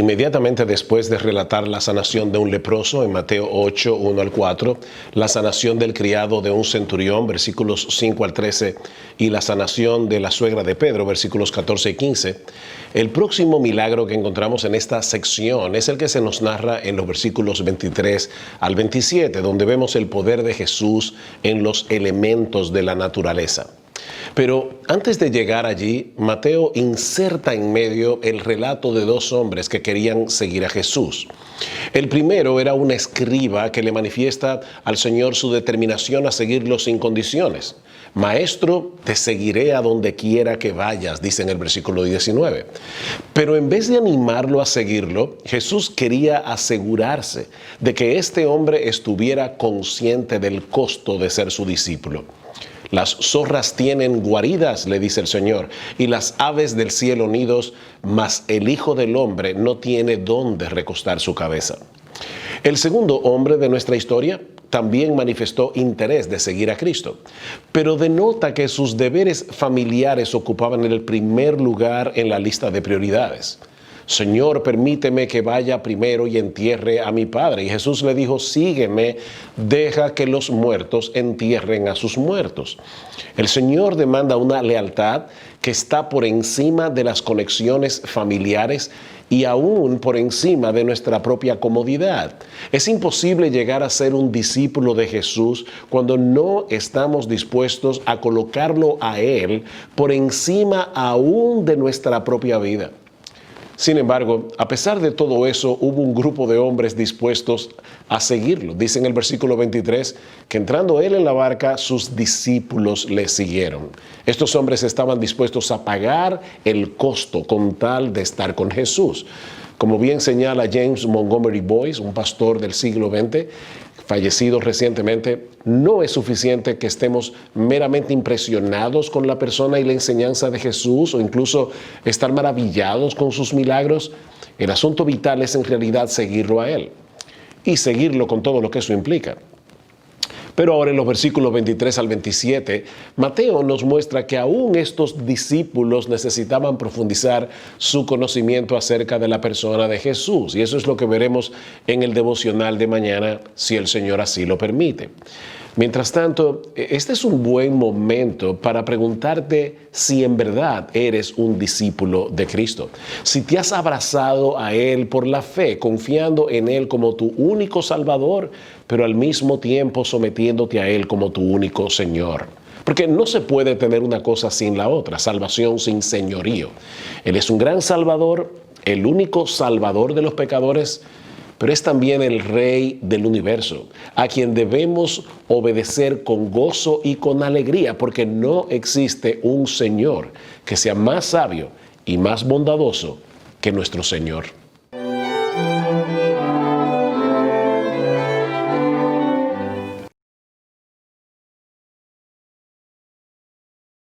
Inmediatamente después de relatar la sanación de un leproso en Mateo 8, 1 al 4, la sanación del criado de un centurión, versículos 5 al 13, y la sanación de la suegra de Pedro, versículos 14 y 15, el próximo milagro que encontramos en esta sección es el que se nos narra en los versículos 23 al 27, donde vemos el poder de Jesús en los elementos de la naturaleza. Pero antes de llegar allí, Mateo inserta en medio el relato de dos hombres que querían seguir a Jesús. El primero era un escriba que le manifiesta al Señor su determinación a seguirlo sin condiciones. Maestro, te seguiré a donde quiera que vayas, dice en el versículo 19. Pero en vez de animarlo a seguirlo, Jesús quería asegurarse de que este hombre estuviera consciente del costo de ser su discípulo. Las zorras tienen guaridas, le dice el Señor, y las aves del cielo nidos, mas el Hijo del Hombre no tiene dónde recostar su cabeza. El segundo hombre de nuestra historia también manifestó interés de seguir a Cristo, pero denota que sus deberes familiares ocupaban el primer lugar en la lista de prioridades. Señor, permíteme que vaya primero y entierre a mi padre. Y Jesús le dijo, sígueme, deja que los muertos entierren a sus muertos. El Señor demanda una lealtad que está por encima de las conexiones familiares y aún por encima de nuestra propia comodidad. Es imposible llegar a ser un discípulo de Jesús cuando no estamos dispuestos a colocarlo a Él por encima aún de nuestra propia vida. Sin embargo, a pesar de todo eso, hubo un grupo de hombres dispuestos a seguirlo. Dice en el versículo 23 que entrando él en la barca, sus discípulos le siguieron. Estos hombres estaban dispuestos a pagar el costo con tal de estar con Jesús. Como bien señala James Montgomery Boyce, un pastor del siglo XX, fallecido recientemente, no es suficiente que estemos meramente impresionados con la persona y la enseñanza de Jesús o incluso estar maravillados con sus milagros. El asunto vital es en realidad seguirlo a Él y seguirlo con todo lo que eso implica. Pero ahora en los versículos 23 al 27, Mateo nos muestra que aún estos discípulos necesitaban profundizar su conocimiento acerca de la persona de Jesús. Y eso es lo que veremos en el devocional de mañana, si el Señor así lo permite. Mientras tanto, este es un buen momento para preguntarte si en verdad eres un discípulo de Cristo. Si te has abrazado a Él por la fe, confiando en Él como tu único Salvador, pero al mismo tiempo sometiéndote a Él como tu único Señor. Porque no se puede tener una cosa sin la otra, salvación sin señorío. Él es un gran Salvador, el único Salvador de los pecadores, pero es también el Rey del universo, a quien debemos obedecer con gozo y con alegría, porque no existe un Señor que sea más sabio y más bondadoso que nuestro Señor.